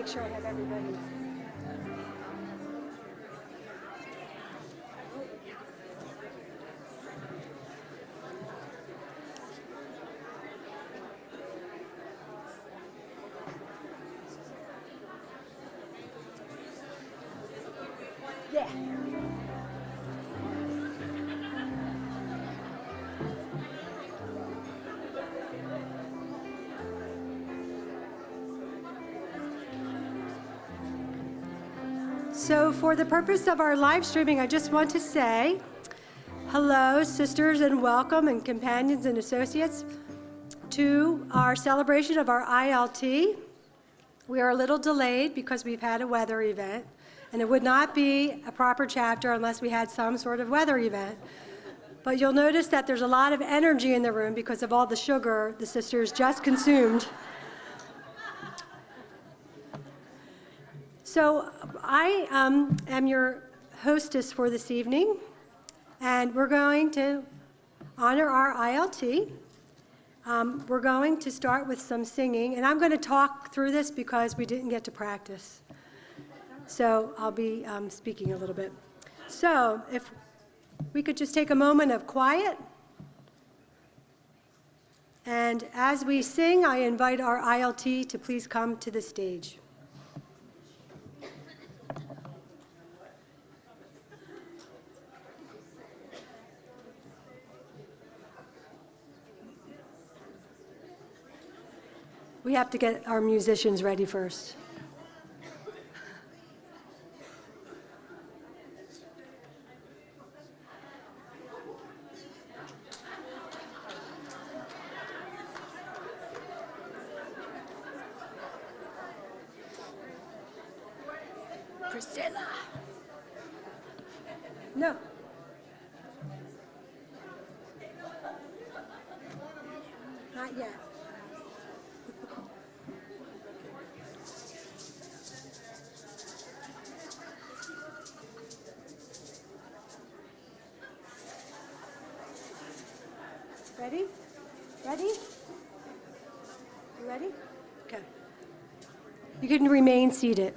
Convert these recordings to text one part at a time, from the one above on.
make sure I have everybody. Yeah. So for the purpose of our live streaming, I just want to say hello, sisters, and welcome, and companions and associates, to our celebration of our ILT. We are a little delayed because we've had a weather event, and it would not be a proper chapter unless we had some sort of weather event. But you'll notice that there's a lot of energy in the room because of all the sugar the sisters just consumed. So I am your hostess for this evening, and we're going to honor our ILT. We're going to start with some singing, and I'm going to talk through this because we didn't get to practice. So I'll be speaking a little bit. So if we could just take a moment of quiet. And as we sing, I invite our ILT to please come to the stage. We have to get our musicians ready first. Priscilla. No. Not yet. Ready? Ready? You ready? Okay. You can remain seated.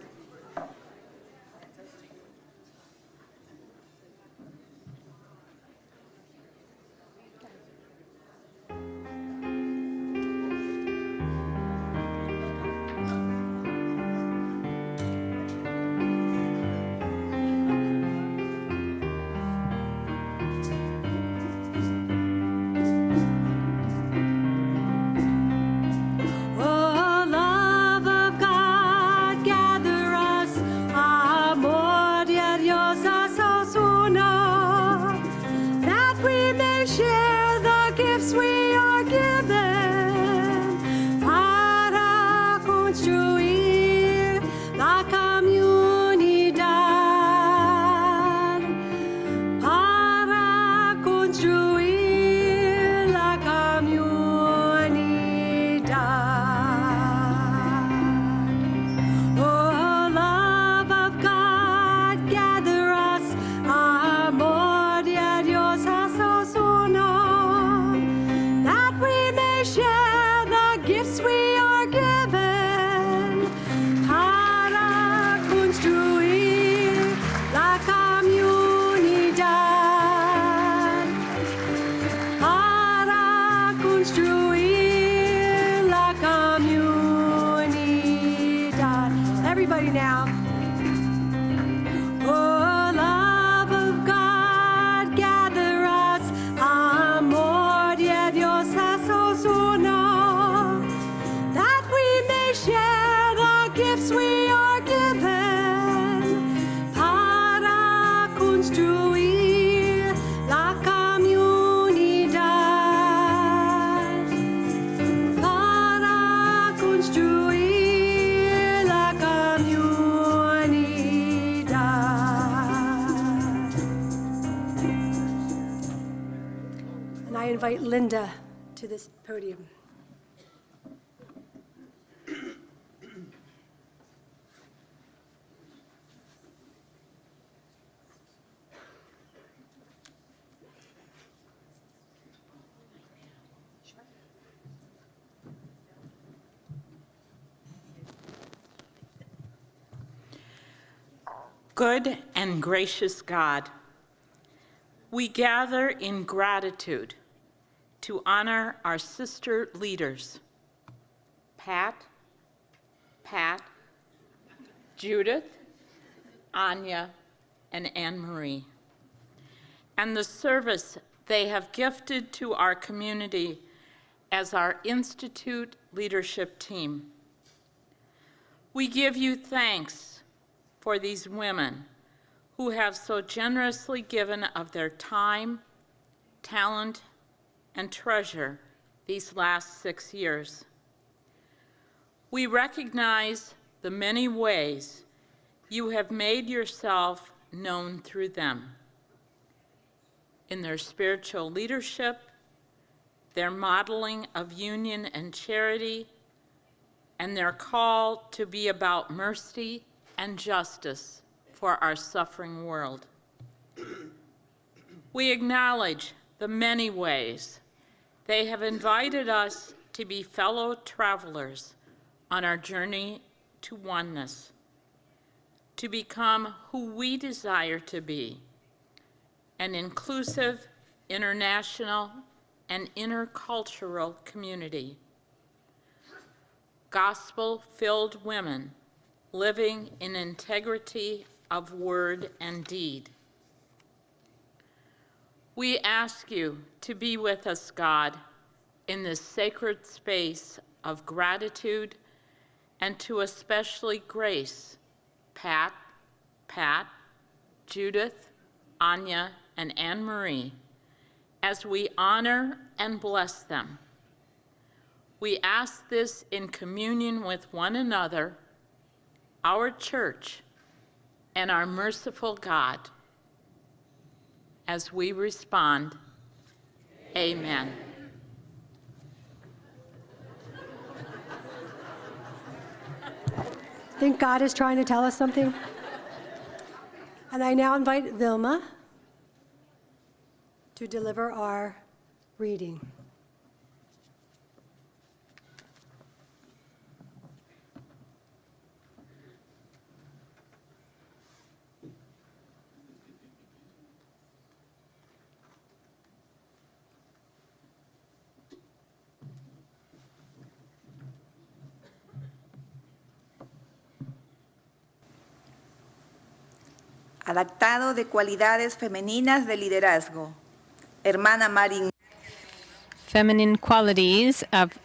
Everybody now. Oh, love of God, gather us, amor de Dios haces uno, that we may share the gifts we are given, para construir la comunidad, para construir. I invite Linda to this podium. Good and gracious God, we gather in gratitude to honor our sister leaders, Pat, Judith, Anya, and Anne Marie, and the service they have gifted to our community as our Institute leadership team. We give you thanks for these women who have so generously given of their time, talent, and treasure these last 6 years. We recognize the many ways you have made yourself known through them, in their spiritual leadership, their modeling of union and charity, and their call to be about mercy and justice for our suffering world. We acknowledge the many ways they have invited us to be fellow travelers on our journey to oneness, to become who we desire to be, an inclusive, international, and intercultural community. Gospel-filled women living in integrity of word and deed. We ask you to be with us, God, in this sacred space of gratitude, and to especially grace Pat, Judith, Anya, and Anne Marie as we honor and bless them. We ask this in communion with one another, our church, and our merciful God. As we respond, Amen. I think God is trying to tell us something. And I now invite Vilma to deliver our reading. Adaptado de cualidades femeninas de liderazgo. Hermana Marin. Feminine qualities of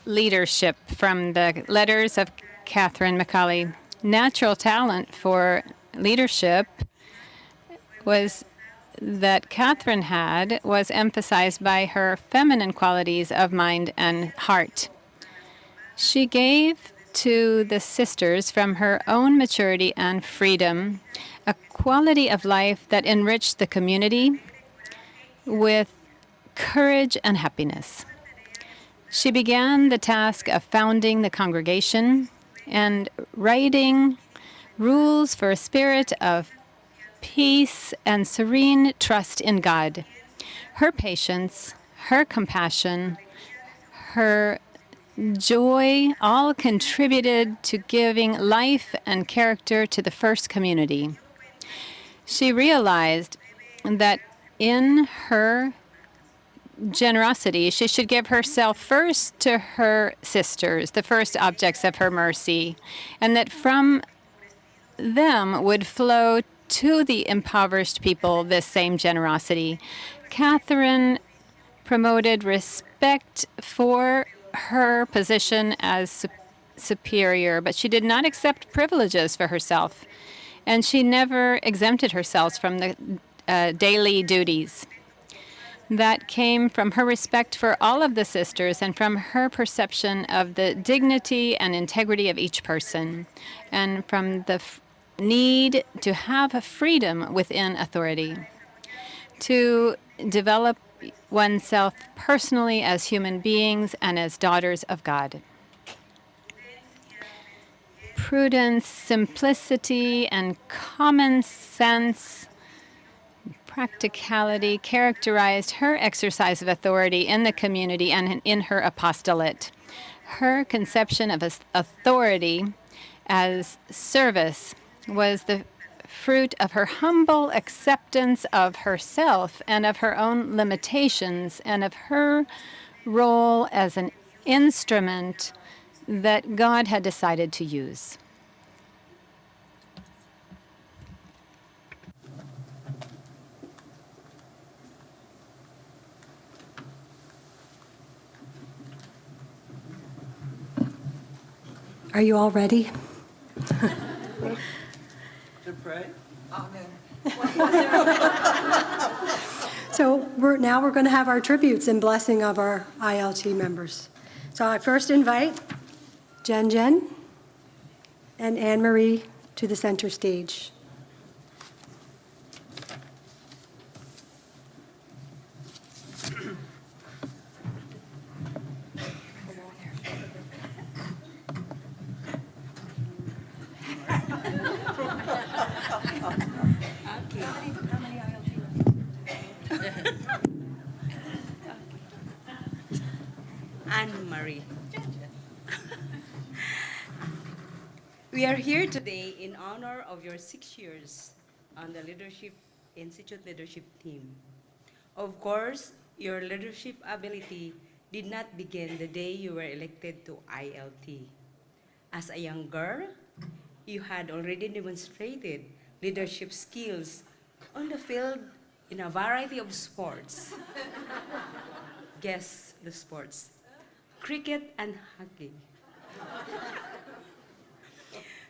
leadership from the letters of Catherine McCauley. Natural talent for leadership was that Catherine had was emphasized by her feminine qualities of mind and heart. She gave to the sisters from her own maturity and freedom a quality of life that enriched the community with courage and happiness. She began the task of founding the congregation and writing rules for a spirit of peace and serene trust in God. Her patience, her compassion, her joy all contributed to giving life and character to the first community. She realized that in her generosity, she should give herself first to her sisters, the first objects of her mercy, and that from them would flow to the impoverished people this same generosity. Catherine promoted respect for her position as superior, but she did not accept privileges for herself, and she never exempted herself from the daily duties. That came from her respect for all of the sisters and from her perception of the dignity and integrity of each person, and from the need to have a freedom within authority, to develop oneself personally as human beings and as daughters of God. Prudence, simplicity, and common sense, practicality characterized her exercise of authority in the community and in her apostolate. Her conception of authority as service was the fruit of her humble acceptance of herself and of her own limitations and of her role as an instrument that God had decided to use. Are you all ready? To pray? So now we're going to have our tributes and blessing of our ILT members. So I first invite Jen and Anne Marie to the center stage. Anne-Marie. We are here today in honor of your 6 years on the Leadership Institute leadership team. Of course, your leadership ability did not begin the day you were elected to ILT. As a young girl, you had already demonstrated leadership skills on the field in a variety of sports. Guess the sports: cricket and hockey.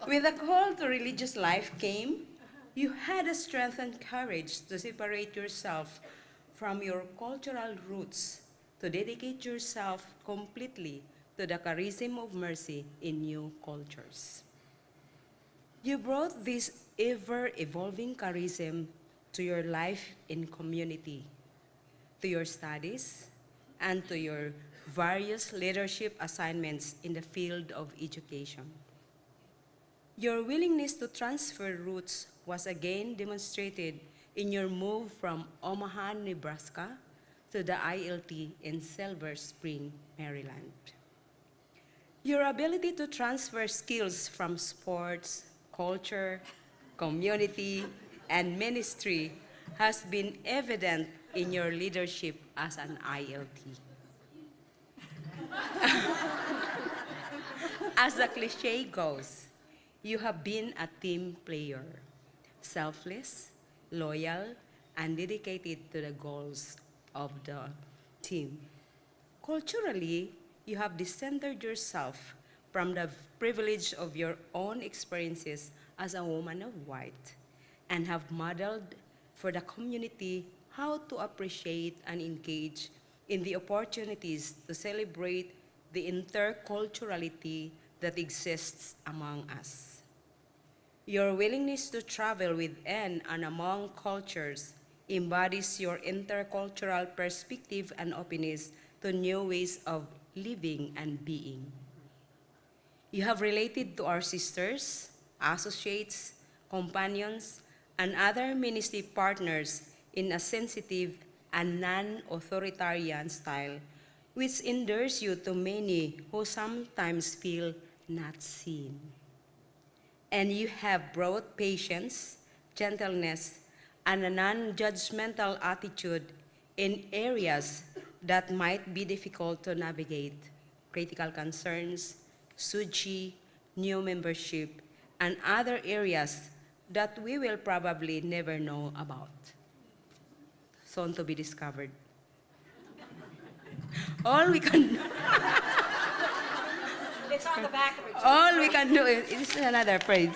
With the call to religious life came, you had the strength and courage to separate yourself from your cultural roots, to dedicate yourself completely to the charism of mercy in new cultures. You brought this ever-evolving charism to your life in community, to your studies, and to your various leadership assignments in the field of education. Your willingness to transfer roots was again demonstrated in your move from Omaha, Nebraska to the ILT in Silver Spring, Maryland. Your ability to transfer skills from sports, culture, community, and ministry has been evident in your leadership as an ILT. As the cliche goes, you have been a team player, selfless, loyal, and dedicated to the goals of the team. Culturally, you have discentered yourself from the privilege of your own experiences as a woman of white and have modeled for the community how to appreciate and engage in the opportunities to celebrate the interculturality that exists among us. Your willingness to travel within and among cultures embodies your intercultural perspective and openness to new ways of living and being. You have related to our sisters, associates, companions, and other ministry partners in a sensitive and non-authoritarian style, which endears you to many who sometimes feel not seen. And you have brought patience, gentleness, and a non-judgmental attitude in areas that might be difficult to navigate: critical concerns, SUGI, new membership, and other areas that we will probably never know about. Soon to be discovered. All we can It's on the back of it. all we can do is, it's another phrase.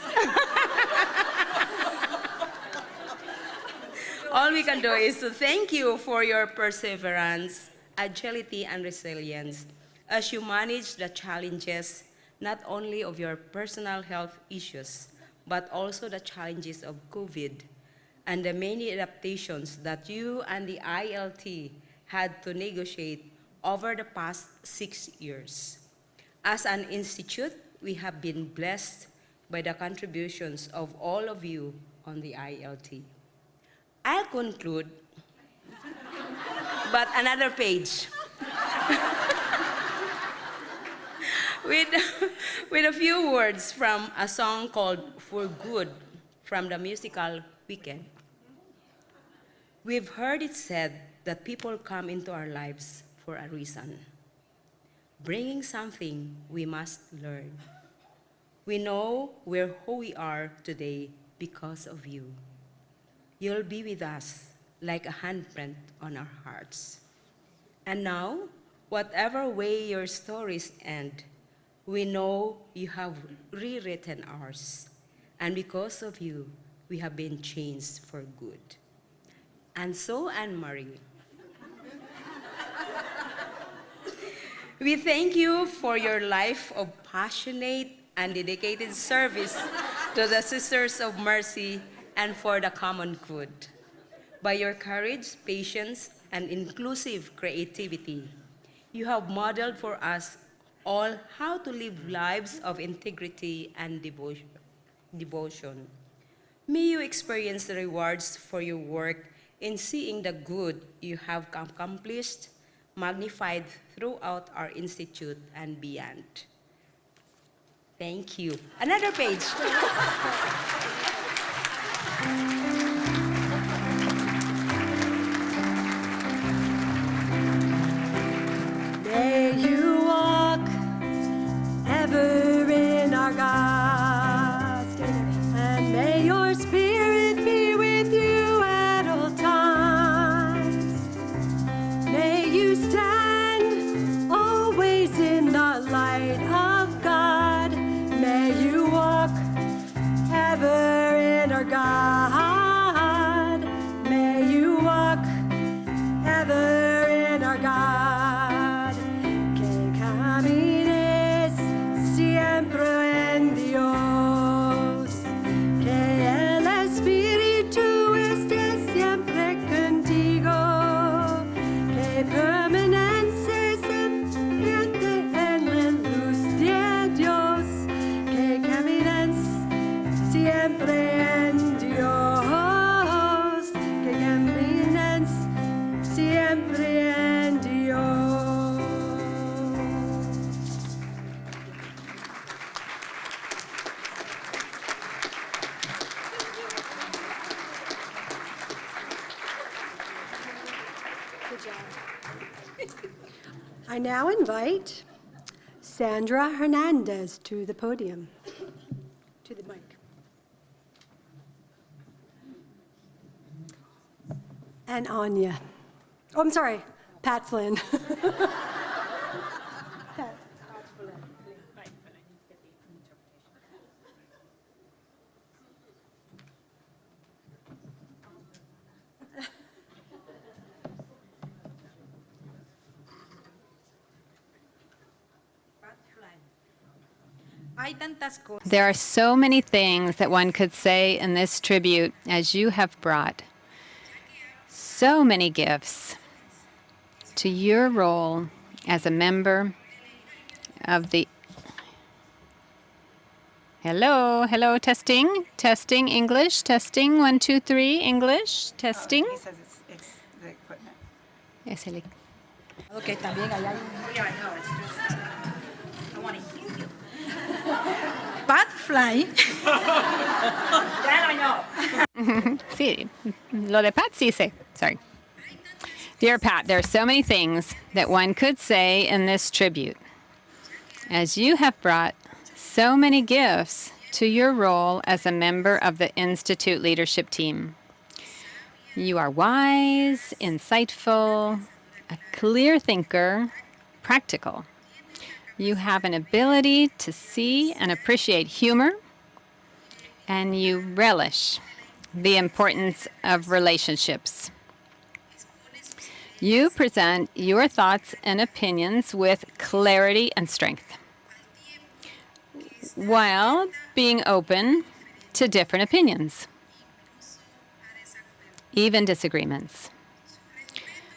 All we can do is to thank you for your perseverance, agility, and resilience as you manage the challenges not only of your personal health issues, but also the challenges of COVID and the many adaptations that you and the ILT had to negotiate over the past 6 years. As an institute, we have been blessed by the contributions of all of you on the ILT. I'll conclude, but another page. with, with a few words from a song called For Good from the musical Wicked. We've heard it said that people come into our lives for a reason, bringing something we must learn. We know we're who we are today because of you. You'll be with us like a handprint on our hearts. And now, whatever way your stories end, we know you have rewritten ours. And because of you, we have been changed for good. And so, Anne-Marie, we thank you for your life of passionate and dedicated service to the Sisters of Mercy and for the common good. By your courage, patience, and inclusive creativity, you have modeled for us all how to live lives of integrity and devotion. May you experience the rewards for your work in seeing the good you have accomplished, magnified throughout our institute and beyond. Thank you. Another page. May you walk ever in our God, and may your spirit be with you at all times. May you stand always in the light of God. May you walk ever in our God. May you walk ever in our God. Que camines siempre en Dios. Que el Espíritu esté siempre contigo. Que permaneces siempre en la luz de Dios. Que camines siempre en Dios. Que camines siempre en Dios. Good job. I now invite Sandra Hernandez to the podium, to the mic. And Anya. Oh, I'm sorry, Pat Flynn. There are so many things that one could say in this tribute as you have brought so many gifts to your role as a member of the... Hello, testing, English, testing, 1, 2, 3, English, testing. He says it's the equipment. Es el... Okay, también allá hay un... Yeah, I know, it's just... I want to hear you. Bat fly. That I know. Sí, lo de Pat sí sé. Sorry. Dear Pat, there are so many things that one could say in this tribute, as you have brought so many gifts to your role as a member of the Institute leadership team. You are wise, insightful, a clear thinker, practical. You have an ability to see and appreciate humor, and you relish the importance of relationships. You present your thoughts and opinions with clarity and strength, while being open to different opinions, even disagreements.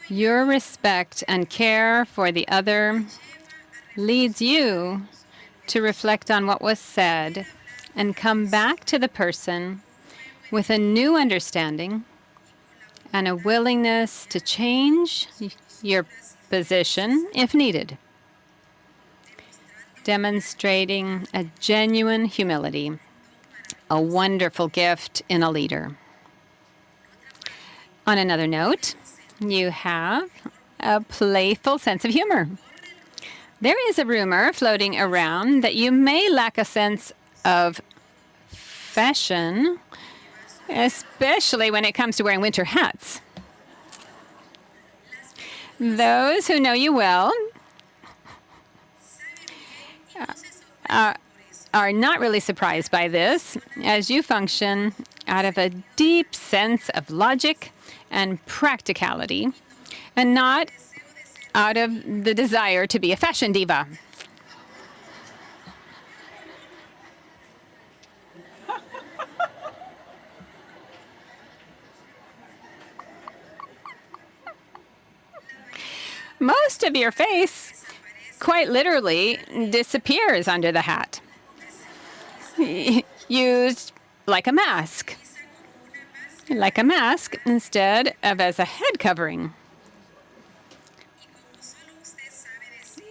Your respect and care for the other leads you to reflect on what was said and come back to the person with a new understanding and a willingness to change your position if needed. demonstrating a genuine humility, a wonderful gift in a leader. On another note, you have a playful sense of humor. There is a rumor floating around that you may lack a sense of fashion, especially when it comes to wearing winter hats. Those who know you well are not really surprised by this, as you function out of a deep sense of logic and practicality, and not out of the desire to be a fashion diva. Most of your face quite literally disappears under the hat, used like a mask instead of as a head covering.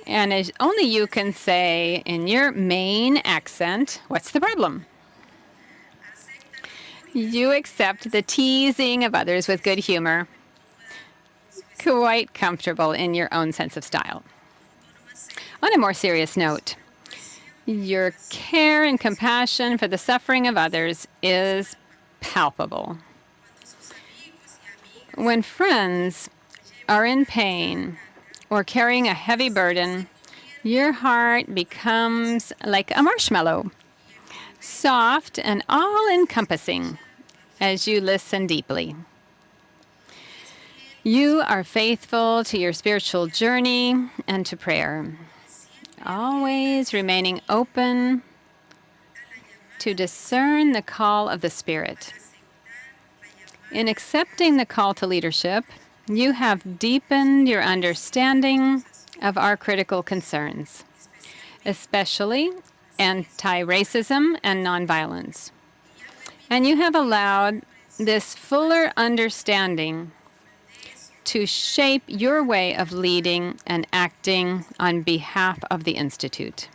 And as only you can say in your main accent, what's the problem? You accept the teasing of others with good humor, quite comfortable in your own sense of style. On a more serious note, your care and compassion for the suffering of others is palpable. When friends are in pain or carrying a heavy burden, your heart becomes like a marshmallow, soft and all-encompassing as you listen deeply. You are faithful to your spiritual journey and to prayer, always remaining open to discern the call of the Spirit. In accepting the call to leadership, you have deepened your understanding of our critical concerns, especially anti-racism and nonviolence. And you have allowed this fuller understanding to shape your way of leading and acting on behalf of the Institute.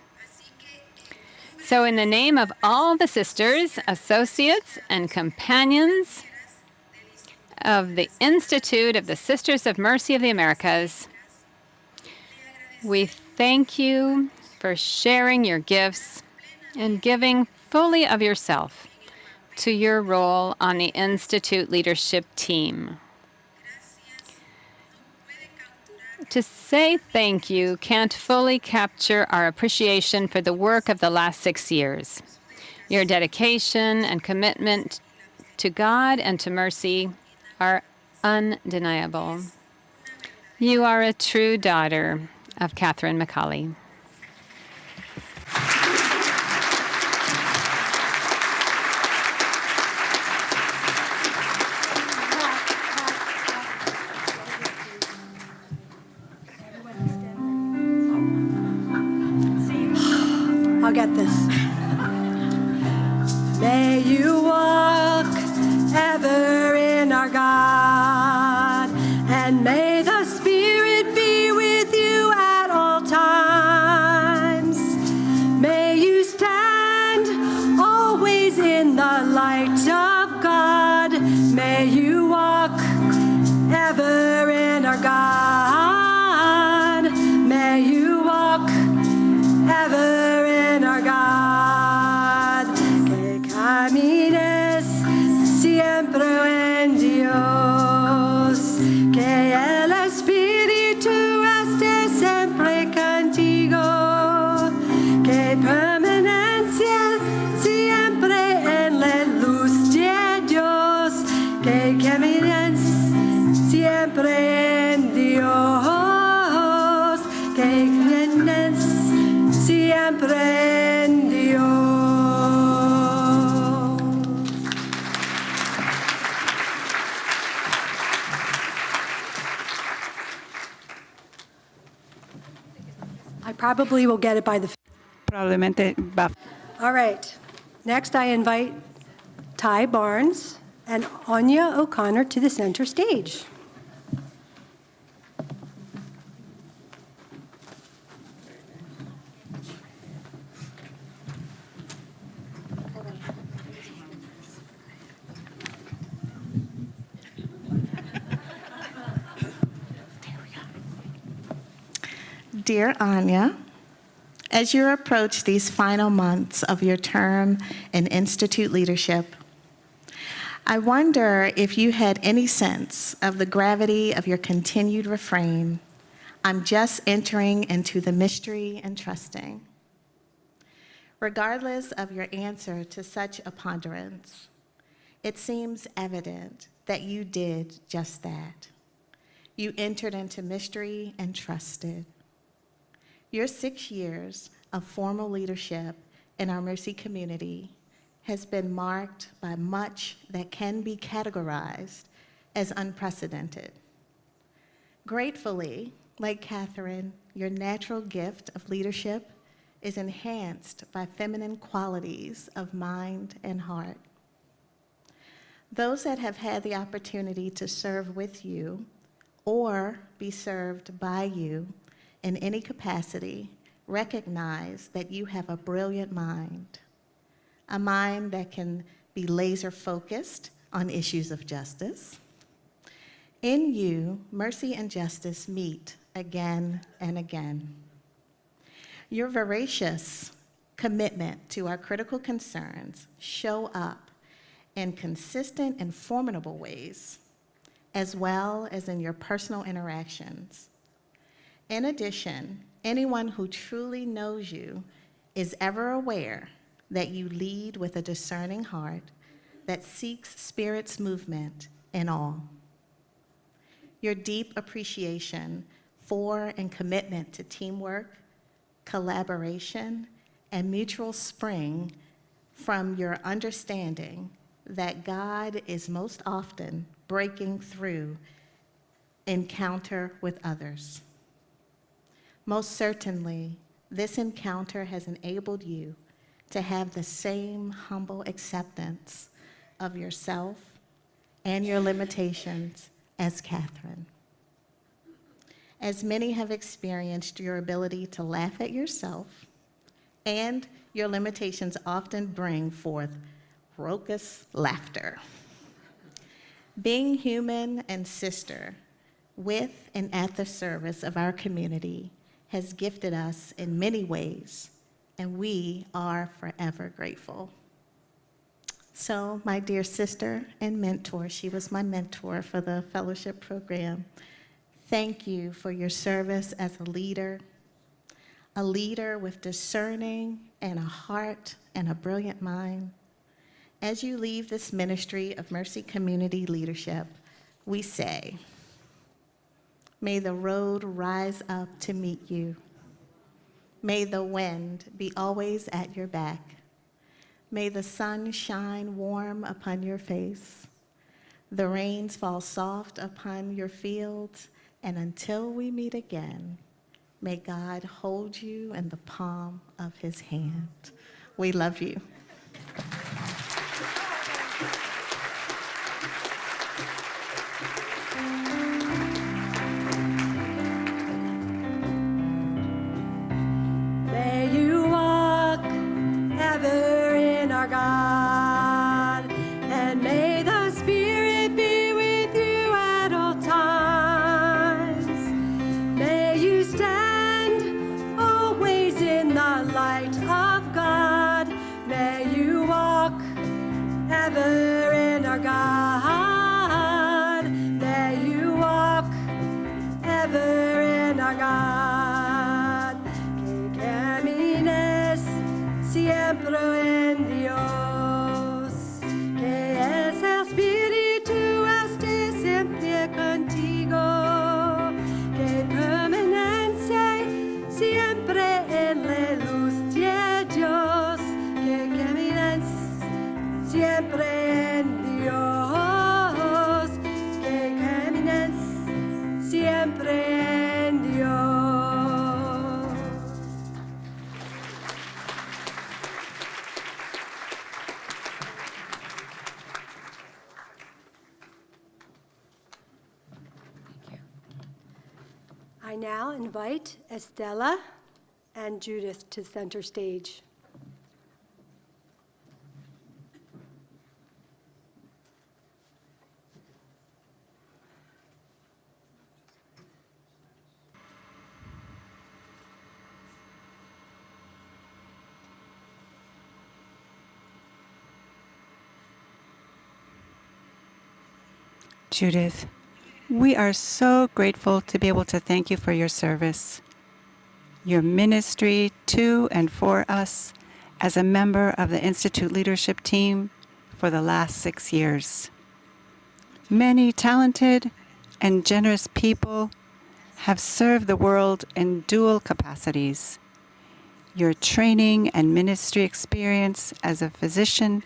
So in the name of all the sisters, associates, and companions of the Institute of the Sisters of Mercy of the Americas, we thank you for sharing your gifts and giving fully of yourself to your role on the Institute leadership team. To say thank you can't fully capture our appreciation for the work of the last 6 years. Your dedication and commitment to God and to mercy are undeniable. You are a true daughter of Catherine McCauley. I'll get this. May you walk ever in our God, and may the Spirit be with you at all times. May you stand always in the light of God. May you walk ever in our God. May you walk ever in our God. Que camines siempre en Dios. Que el Espíritu esté siempre contigo. Que permanencia siempre en la luz de Dios. Que camines siempre en Dios. Que camines siempre en Dios. I probably will get it by the. Probablemente va. All right. Next, I invite Ty Barnes and Anya O'Connor to the center stage. Dear Anya, as you approach these final months of your term in Institute leadership, I wonder if you had any sense of the gravity of your continued refrain, "I'm just entering into the mystery and trusting." Regardless of your answer to such a ponderance, it seems evident that you did just that. You entered into mystery and trusted. Your 6 years of formal leadership in our Mercy community has been marked by much that can be categorized as unprecedented. Gratefully, like Catherine, your natural gift of leadership is enhanced by feminine qualities of mind and heart. Those that have had the opportunity to serve with you or be served by you in any capacity recognize that you have a brilliant mind, a mind that can be laser focused on issues of justice. In you, mercy and justice meet again and again. Your voracious commitment to our critical concerns show up in consistent and formidable ways, as well as in your personal interactions. In addition, anyone who truly knows you is ever aware that you lead with a discerning heart that seeks Spirit's movement in all. Your deep appreciation for and commitment to teamwork, collaboration, and mutual spring from your understanding that God is most often breaking through encounter with others. Most certainly, this encounter has enabled you to have the same humble acceptance of yourself and your limitations as Catherine. As many have experienced your ability to laugh at yourself, and your limitations often bring forth raucous laughter. Being human and sister with and at the service of our community has gifted us in many ways, and we are forever grateful. So, my dear sister and mentor, she was my mentor for the fellowship program, thank you for your service as a leader with discerning and a heart and a brilliant mind. As you leave this ministry of Mercy Community Leadership, we say, may the road rise up to meet you. May the wind be always at your back. May the sun shine warm upon your face. The rains fall soft upon your fields, and until we meet again, may God hold you in the palm of his hand. We love you. May you walk ever in our God, and may the Spirit be with you at all times. May you stand always in the light of God. May you walk ever in our God. May you walk ever in our God. Que camines siempre en Dios. Que ese Espíritu esté siempre contigo. Que permanece siempre en la luz de Dios. Que camines siempre en Dios. Que camines siempre en Dios. I now invite Estella and Judith to center stage. Judith, we are so grateful to be able to thank you for your service, your ministry to and for us as a member of the Institute leadership team for the last 6 years. Many talented and generous people have served the world in dual capacities. Your training and ministry experience as a physician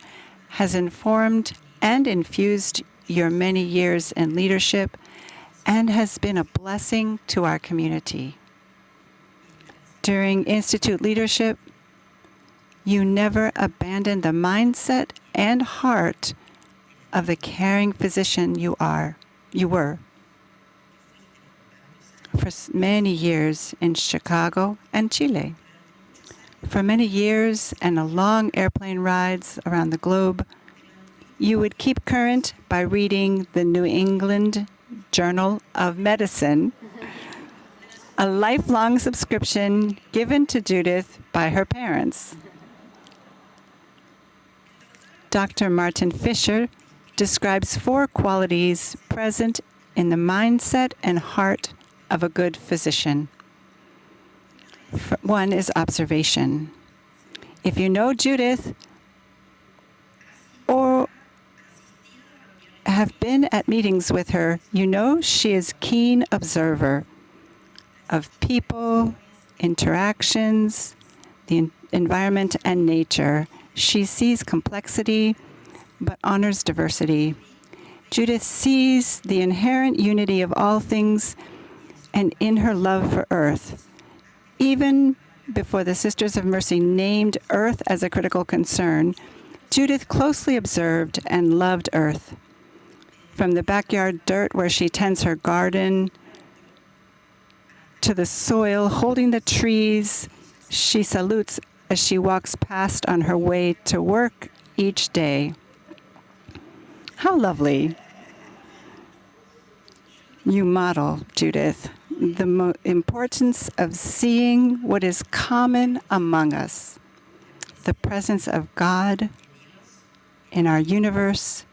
has informed and infused your many years in leadership and has been a blessing to our community. During Institute leadership, you never abandoned the mindset and heart of the caring physician you were. For many years in Chicago and Chile. For many years and long airplane rides around the globe, you would keep current by reading the New England Journal of Medicine, a lifelong subscription given to Judith by her parents. Dr. Martin Fisher describes 4 qualities present in the mindset and heart of a good physician. One is observation. If you know Judith or have been at meetings with her, you know she is a keen observer of people, interactions, the environment, and nature. She sees complexity, but honors diversity. Judith sees the inherent unity of all things and in her love for Earth. Even before the Sisters of Mercy named Earth as a critical concern, Judith closely observed and loved Earth. From the backyard dirt where she tends her garden, to the soil holding the trees she salutes as she walks past on her way to work each day. How lovely. You model, Judith, the importance of seeing what is common among us, the presence of God in our universe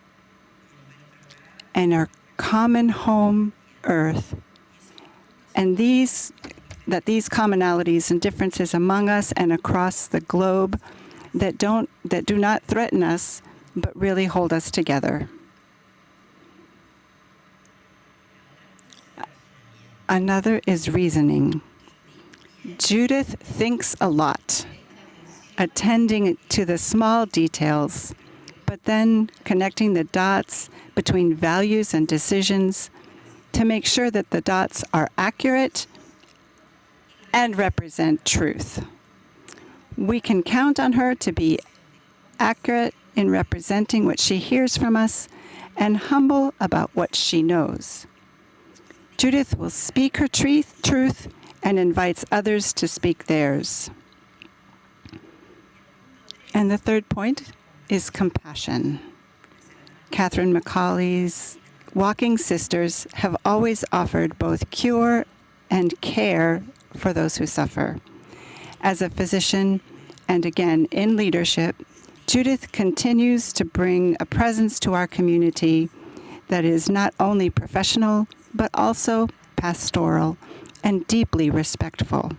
and our common home, Earth, and these commonalities and differences among us and across the globe that do not threaten us, but really hold us together. Another is reasoning. Judith thinks a lot, attending to the small details, but then connecting the dots between values and decisions to make sure that the dots are accurate and represent truth. We can count on her to be accurate in representing what she hears from us and humble about what she knows. Judith will speak her truth and invites others to speak theirs. And the third point is compassion. Catherine McCauley's Walking Sisters have always offered both cure and care for those who suffer. As a physician, and again in leadership, Judith continues to bring a presence to our community that is not only professional, but also pastoral and deeply respectful.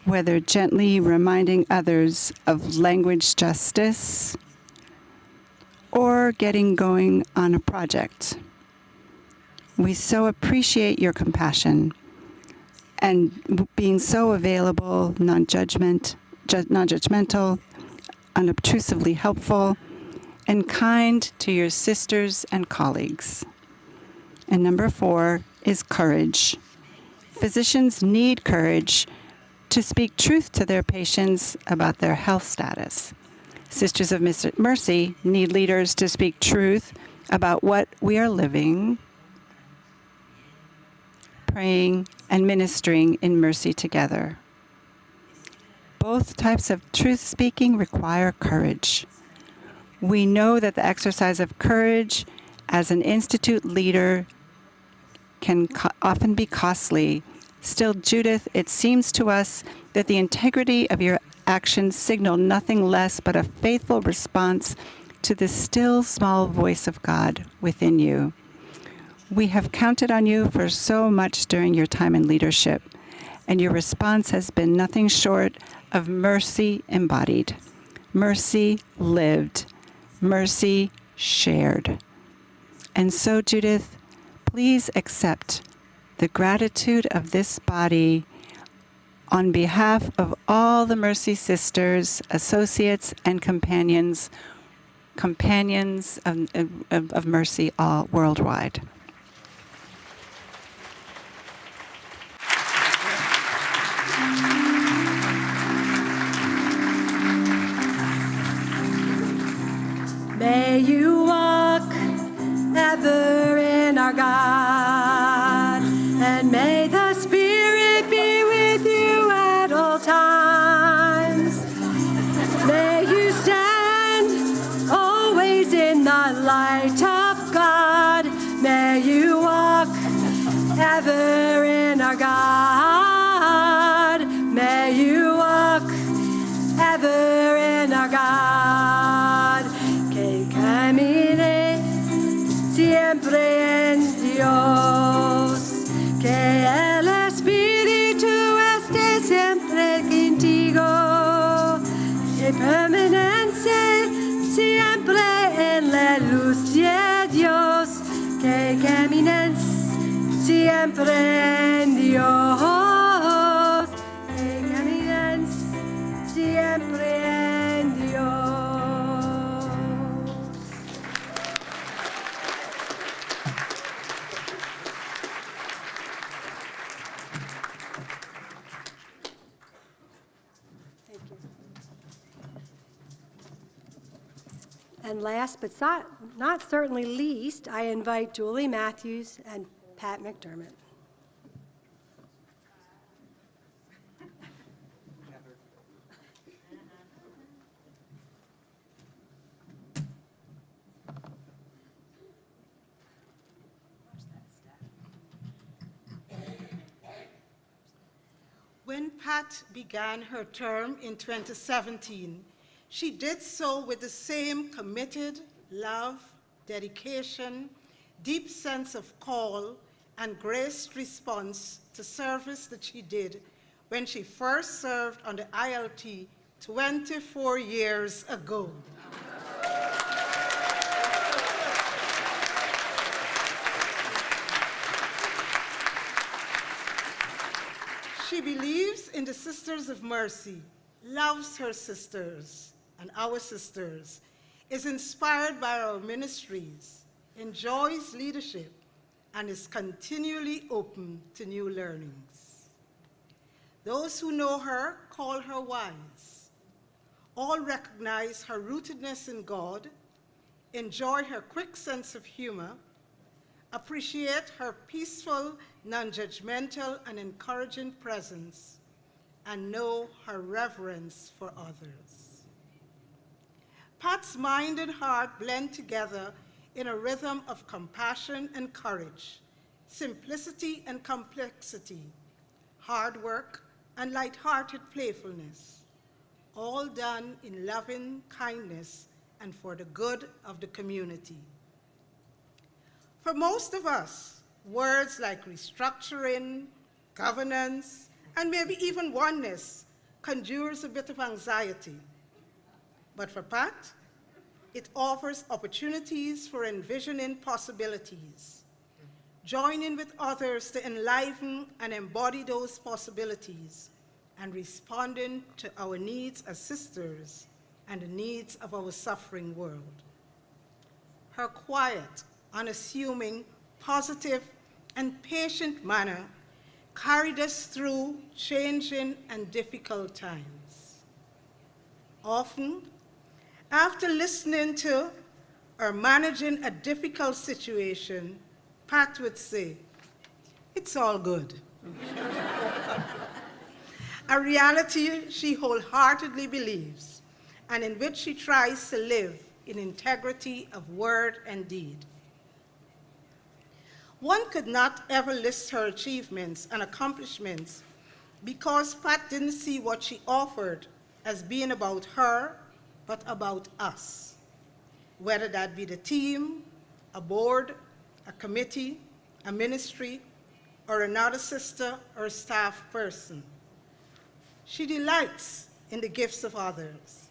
Whether gently reminding others of language justice or getting going on a project. We so appreciate your compassion and being so available, non-judgmental, unobtrusively helpful, and kind to your sisters and colleagues. And number 4 is courage. Physicians need courage to speak truth to their patients about their health status. Sisters of Mercy need leaders to speak truth about what we are living, praying, and ministering in mercy together. Both types of truth-speaking require courage. We know that the exercise of courage as an institute leader can often be costly. Still, Judith, it seems to us that the integrity of your actions signal nothing less but a faithful response to the still small voice of God within you. We have counted on you for so much during your time in leadership, and your response has been nothing short of mercy embodied, mercy lived, mercy shared. And so, Judith, please accept the gratitude of this body on behalf of all the Mercy Sisters, associates, and companions of Mercy all worldwide. May you walk ever in our God, and may the Spirit be with you at all times. May you stand always in the light of God. May you walk ever in our God. May you walk ever in our God. Que camine siempre en Dios. Que el Espíritu esté siempre contigo. Que permanece siempre en la luz de Dios. Que camines siempre en Dios. Que camines siempre en Dios. Thank you. And last but not certainly least, I invite Julie Matthews and Pat McDermott. When Pat began her term in 2017, she did so with the same committed love, dedication, deep sense of call, and graced response to service that she did when she first served on the ILT 24 years ago. She believes in the Sisters of Mercy, loves her sisters and our sisters, is inspired by our ministries, enjoys leadership, and is continually open to new learnings. Those who know her call her wise. All recognize her rootedness in God, enjoy her quick sense of humor, appreciate her peaceful, non-judgmental, and encouraging presence, and know her reverence for others. Pat's mind and heart blend together in a rhythm of compassion and courage, simplicity and complexity, hard work and light-hearted playfulness, all done in loving kindness and for the good of the community. For most of us, words like restructuring, governance, and maybe even oneness conjures a bit of anxiety. But for Pat, it offers opportunities for envisioning possibilities, joining with others to enliven and embody those possibilities, and responding to our needs as sisters and the needs of our suffering world. Her quiet, unassuming, positive, and patient manner carried us through changing and difficult times. Often, after listening to or managing a difficult situation, Pat would say, "It's all good." A reality she wholeheartedly believes, and in which she tries to live in integrity of word and deed. One could not ever list her achievements and accomplishments because Pat didn't see what she offered as being about her, but about us, whether that be the team, a board, a committee, a ministry, or another sister or staff person. She delights in the gifts of others,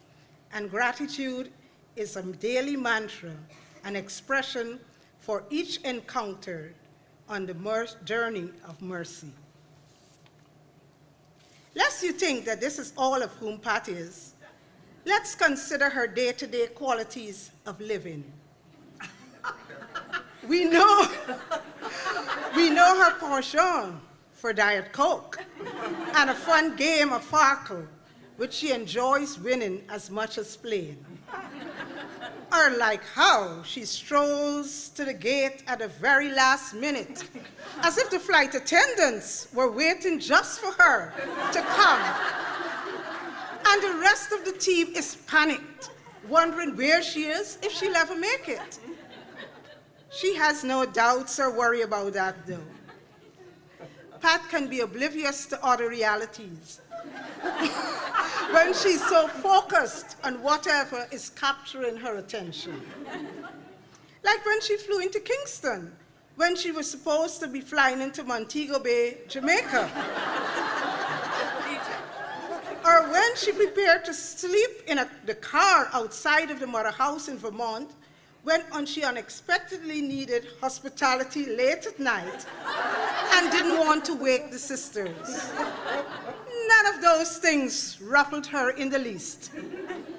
and gratitude is a daily mantra, an expression for each encounter on the journey of mercy. Lest you think that this is all of whom Pat is, let's consider her day-to-day qualities of living. We know her penchant for Diet Coke and a fun game of Farkle, which she enjoys winning as much as playing. Or like how she strolls to the gate at the very last minute, as if the flight attendants were waiting just for her to come. And the rest of the team is panicked, wondering where she is, if she'll ever make it. She has no doubts or worry about that, though. Pat can be oblivious to other realities when she's so focused on whatever is capturing her attention. Like when she flew into Kingston, when she was supposed to be flying into Montego Bay, Jamaica. Or when she prepared to sleep in the car outside of the mother house in Vermont, when she unexpectedly needed hospitality late at night and didn't want to wake the sisters. None of those things ruffled her in the least.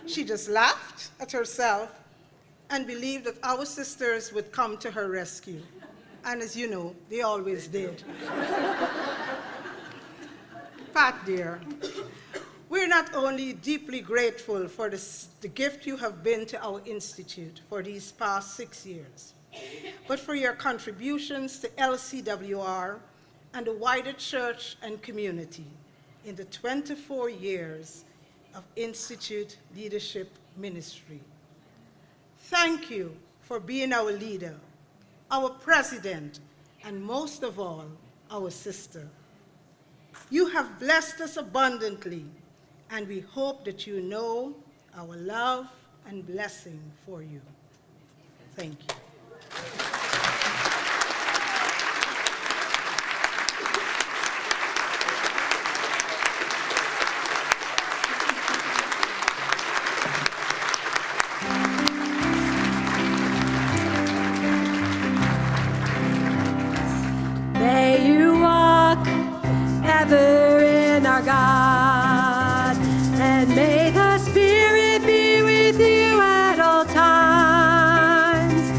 She just laughed at herself and believed that our sisters would come to her rescue. And as you know, they always did. Pat, dear, we're not only deeply grateful for the gift you have been to our institute for these past 6 years, but for your contributions to LCWR and the wider church and community in the 24 years of Institute Leadership Ministry. Thank you for being our leader, our president, and most of all, our sister. You have blessed us abundantly, and we hope that you know our love and blessing for you. Thank you. May you walk ever in our God, and may the Spirit be with you at all times.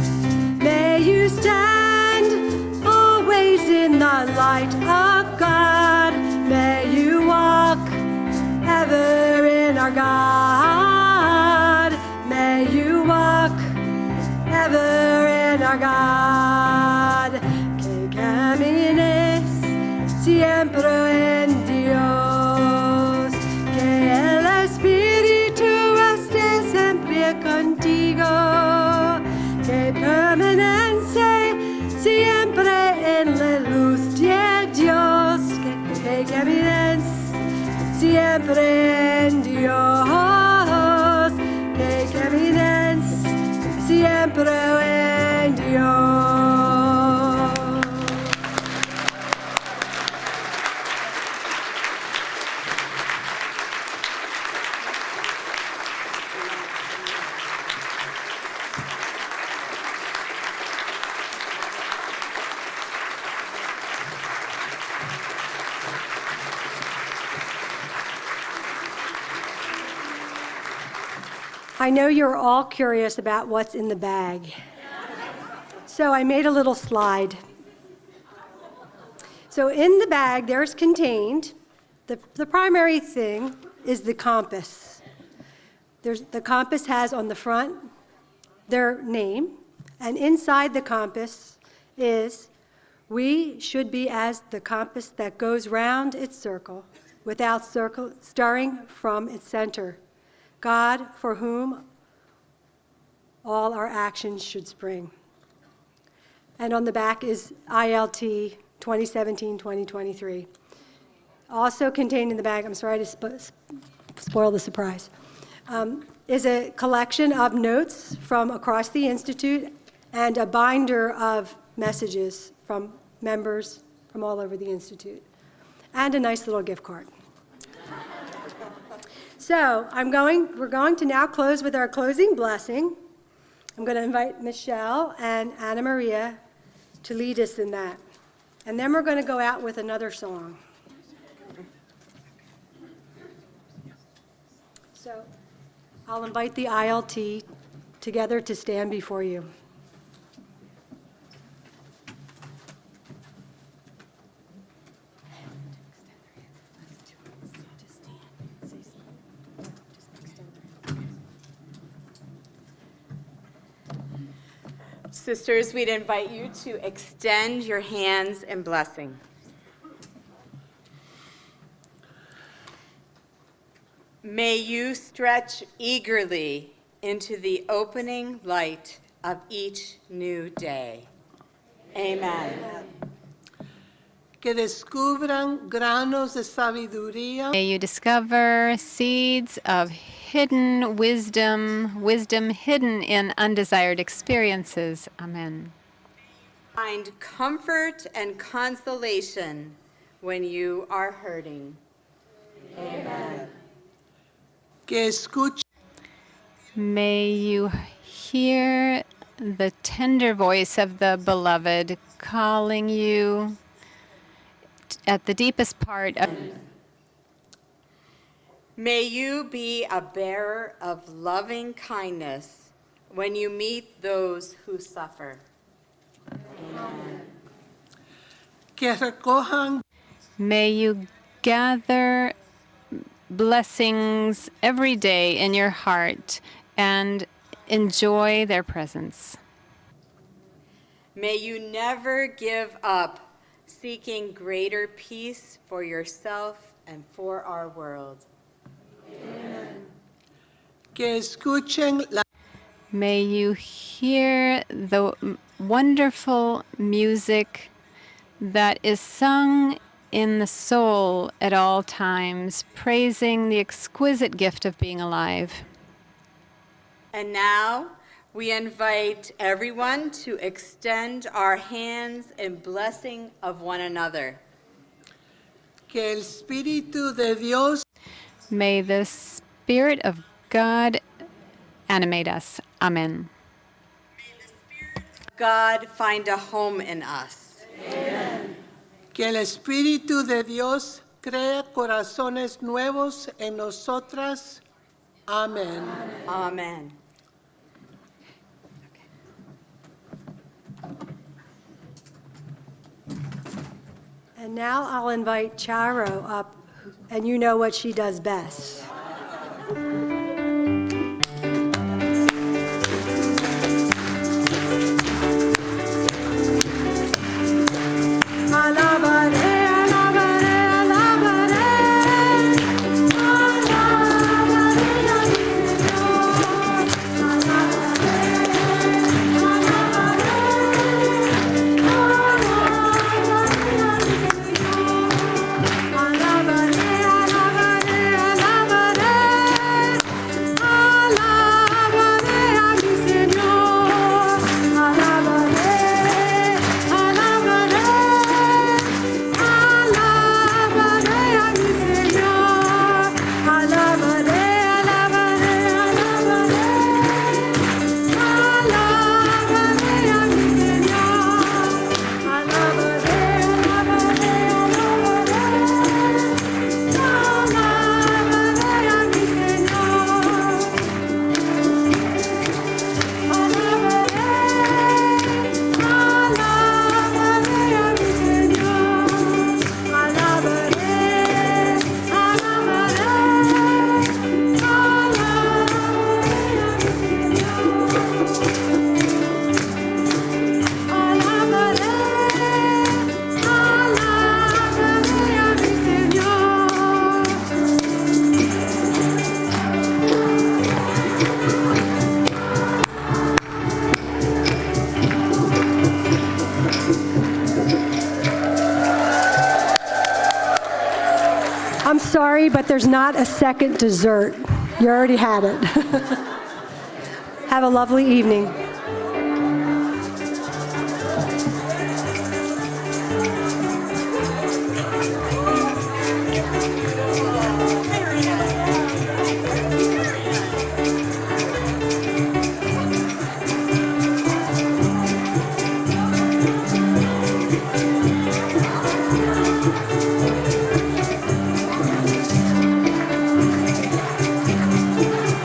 May you stand always in the light of God. May you walk ever in our God. May you walk ever in our God. Que camines siempre en Dios, que el Espíritu esté siempre contigo, que permanece siempre en la luz de Dios, que camines siempre en Dios, que camines siempre en Dios. I know you're all curious about what's in the bag. So I made a little slide. So in the bag, there's contained, the primary thing is the compass. The compass has on the front their name, and inside the compass is, we should be as the compass that goes round its circle, without stirring from its center. God, for whom all our actions should spring. And on the back is ILT 2017-2023. Also contained in the bag, I'm sorry to spoil the surprise, is a collection of notes from across the Institute and a binder of messages from members from all over the Institute, and a nice little gift card. So we're going to now close with our closing blessing. I'm going to invite Michelle and Anna Maria to lead us in that. And then we're going to go out with another song. So I'll invite the ILT together to stand before you. Sisters, we'd invite you to extend your hands in blessing. May you stretch eagerly into the opening light of each new day. Amen. Que descubran granos de sabiduría. May you discover seeds of hidden wisdom, wisdom hidden in undesired experiences. Amen. Find comfort and consolation when you are hurting. Amen. Que escuchen May you hear the tender voice of the beloved calling you at the deepest part of. May you be a bearer of loving kindness when you meet those who suffer. Amen. que recojan May you gather blessings every day in your heart and enjoy their presence. May you never give up seeking greater peace for yourself and for our world. que escuchen la May you hear the wonderful music that is sung in the soul at all times, praising the exquisite gift of being alive. And now we invite everyone to extend our hands in blessing of one another. que el Espíritu de Dios May the Spirit of God animate us. Amen. God find a home in us. que el Espíritu de Dios crea corazones nuevos en nosotras. Amén. Amen. And now I'll invite Charo up, and you know what she does best. I'm sorry, but there's not a second dessert. You already had it. Have a lovely evening.